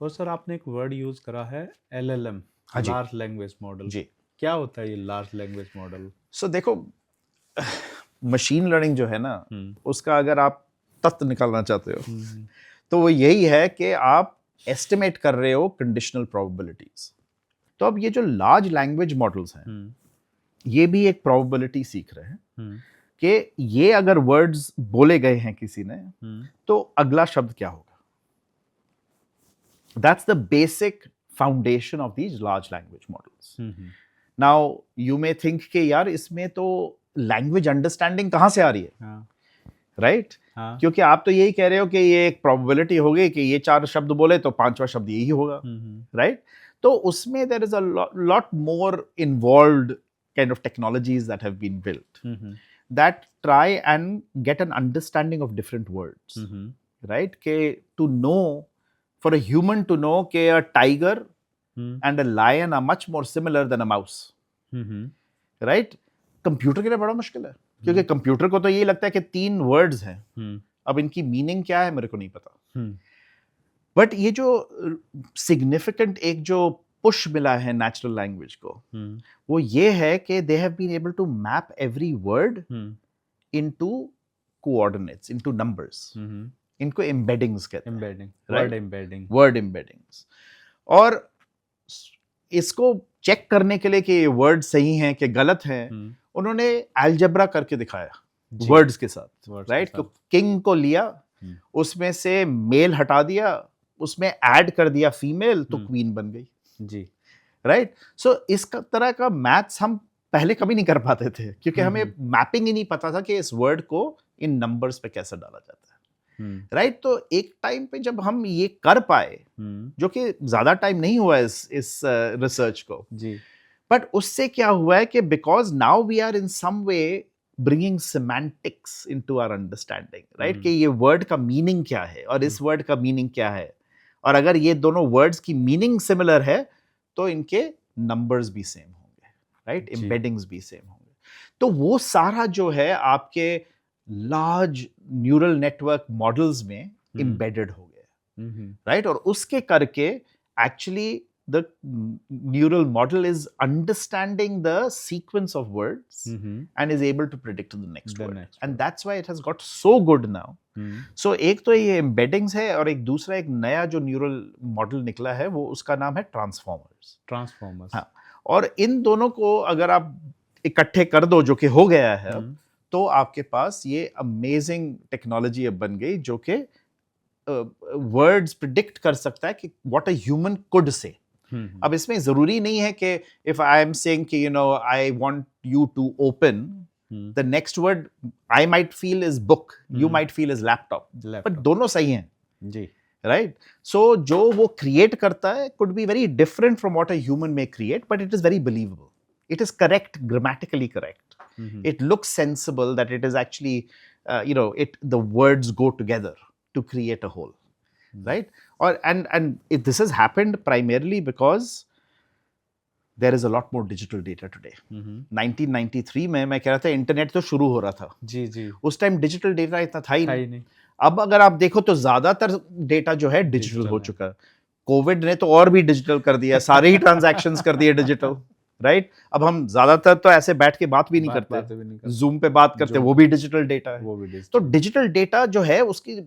और सर आपने एक वर्ड यूज करा है LLM, हाँ जी लार्ज लैंग्वेज मॉडल। जी। क्या होता है ये लार्ज लैंग्वेज मॉडल? सो देखो, मशीन लर्निंग जो है ना, हम्म। उसका अगर आप तत्व निकालना चाहते हो हम्म। तो वो यही है कि आप एस्टिमेट कर रहे हो कंडीशनल प्रोबेबिलिटीज। तो अब ये जो लार्ज लैंग्वेज मॉडल्स हैं, हम्म। ये भी एक प्रोबेबिलिटी सीख रहे हैं हम्म। कि ये अगर वर्ड्स बोले गए हैं किसी ने, हम्म। तो अगला शब्द क्या होगा। That's the basic foundation of these large language models. Hmm. Now you may think कि यार इसमें तो लैंग्वेज अंडरस्टैंडिंग कहां से आ रही है, हाँ। राइट? हाँ। क्योंकि आप तो यही कह रहे हो कि ये एक प्रोबेबिलिटी हो गई कि ये 4 शब्द बोले तो 5वां शब्द यही होगा, हम्म। राइट? तो उसमें there is a lot more involved kind of technologies that have been built hmm. that try and get an understanding of different words, hmm. right? के to know, for a human to know कि a tiger hmm. and a lion are much more similar than a mouse, hmm. right? Computer के लिए बड़ा मुश्किल है, क्योंकि computer को तो ये लगता है कि 3 वर्ड्स हैं, हम्म। अब इनकी मीनिंग क्या है मेरे को नहीं पता। हम्म। बट ये जो सिग्निफिकेंट एक जो पुश मिला है नेचुरल लैंग्वेज को, हम्म। वो ये है कि they have been able to map every word hmm. Into coordinates, into numbers. Hmm. इनको एम्बेडिंग्स कहते हैं, embedding, word right? Embedding. Word embeddings. और इसको चेक करने के लिए कि ये वर्ड सही हैं कि गलत हैं, उन्होंने अलजेब्रा करके दिखाया जी, वर्ड्स के साथ, वर्ड्स के राइट? साथ। किंग को लिया, हम्म। उसमें से मेल हटा दिया, उसमें ऐड कर दिया फीमेल, तो क्वीन बन गई, जी। राइट? सो इस तरह का मैथ्स हम पहले कभी नहीं कर पाते थे, क्योंकि हमें मैपिंग ही नहीं पता था कि इस वर्ड को इन नंबर्स पे कैसे डाला जाता है, राइट? तो एक टाइम पे जब हम ये कर पाए, जो कि ज्यादा टाइम नहीं हुआ इस रिसर्च को, जी। बट उससे क्या हुआ है कि because now we are in some way bringing semantics into our understanding, right? कि ये वर्ड का मीनिंग क्या है और इस वर्ड का मीनिंग क्या है, और अगर ये दोनों वर्ड्स की मीनिंग सिमिलर है तो इनके नंबर्स भी सेम होंगे, राइट? जी। एम्बेडिंग्स भी सेम होंगे। तो वो सारा जो है आपके लार्ज न्यूरल नेटवर्क मॉडल्स में एम्बेडेड हो गया, राइट? और उसके करके actually the neural model is understanding the sequence of words and is able to predict the next word, and that's why it has got so good now. So एक तो ये embeddings है, और एक दूसरा एक नया जो न्यूरल मॉडल निकला है वो उसका नाम है ट्रांसफॉर्मर्स। हाँ, और इन दोनों को अगर आप इकट्ठे कर दो, जो कि हो गया है अब, तो आपके पास ये अमेजिंग टेक्नोलॉजी अब बन गई जो कि वर्ड्स प्रिडिक्ट कर सकता है कि what a human could say. अब इसमें जरूरी नहीं है कि इफ आई एम सेइंग कि I want you to open the next word, I might feel is book, you might feel is laptop, but दोनों सही हैं, जी, राइट? सो जो वो क्रिएट करता है could be very different from what a human may create, but it is very believable, it is correct, grammatically correct, it looks sensible, that it is actually the words go together to create a whole, right? Or this has happened primarily because there is a lot more digital data today. 1993 में मैं कह रहा था internet तो शुरू हो रहा था, जी जी, उस टाइम डिजिटल डेटा इतना था ही नहीं। अब अगर आप देखो तो ज्यादातर डेटा जो है डिजिटल हो चुका है। कोविड ने तो और भी डिजिटल कर दिया, सारे ही ट्रांजैक्शंस कर दिए डिजिटल, राइट? अब हम ज्यादातर तो ऐसे बैठ के बात भी नहीं करते, जूम पे बात करते, वो भी डिजिटल डेटा है, वो भी तो डिजिटल डेटा जो है उसकी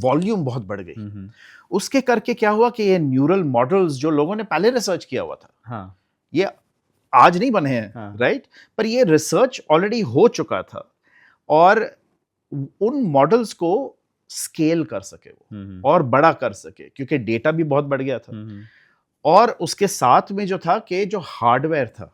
वॉल्यूम बहुत बढ़ गई। उसके करके क्या हुआ कि ये न्यूरल मॉडल्स जो लोगों ने पहले रिसर्च किया हुआ था, हाँ, ये आज नहीं बने हैं, हाँ, राइट? पर ये रिसर्च ऑलरेडी हो चुका था, और उन मॉडल्स को स्केल कर सके वो और बड़ा कर सके, क्योंकि डेटा भी बहुत बढ़ गया था, और उसके साथ में जो था कि जो हार्डवेयर था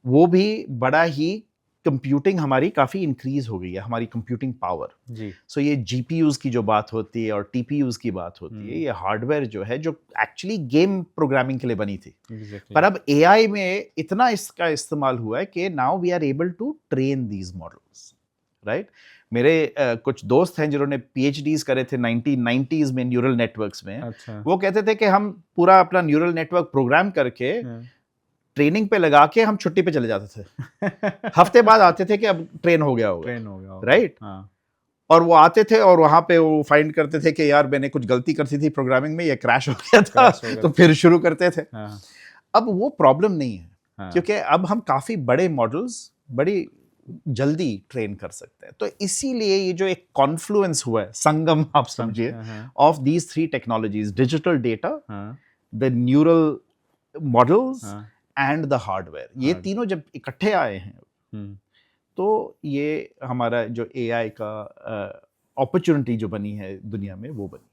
वो भी बड़ा ही, कंप्यूटिंग हमारी काफी इंक्रीज हो गई है, हमारी कंप्यूटिंग पावर जी। सो ये जीपीयूज की जो बात होती है और टीपीयूज की बात होती है, ये हार्डवेयर जो है जो एक्चुअली गेम प्रोग्रामिंग के लिए बनी थी, पर अब एआई में इतना इसका इस्तेमाल हुआ है कि now we are able to train these models, right? मेरे कुछ दोस्त हैं जिन्होंने पीएचडीज करे थे 1990s में न्यूरल नेटवर्क्स में। अच्छा। वो कहते थे कि हम पूरा अपना न्यूरल नेटवर्क प्रोग्राम करके ट्रेनिंग पे लगा के हम छुट्टी पे चले जाते थे हफ्ते बाद आते थे कि अब ट्रेन हो गया होगा, राइट? हाँ। और वो आते थे और वहां पे वो फाइंड करते थे कि यार मैंने कुछ गलती कर दी थी प्रोग्रामिंग में, ये क्रैश हो गया था, Crash हो गया तो था। फिर शुरू करते थे। हाँ, अब वो प्रॉब्लम नहीं है, हाँ, क्योंकि अब हम काफी बड़े मॉडल्स बड़ी जल्दी ट्रेन कर सकते हैं। तो इसीलिए ये जो एक कॉन्फ्लुएंस हुआ है, संगम आप समझिए, हाँ, of these three technologies, digital data, हाँ, द न्यूरल मॉडल्स हाँ, एंड द हार्डवेयर, ये Hard- तीनों जब इकट्ठे आए हैं हम्म, तो ये हमारा जो एआई का अपॉर्चुनिटी जो बनी है दुनिया में वो बनी।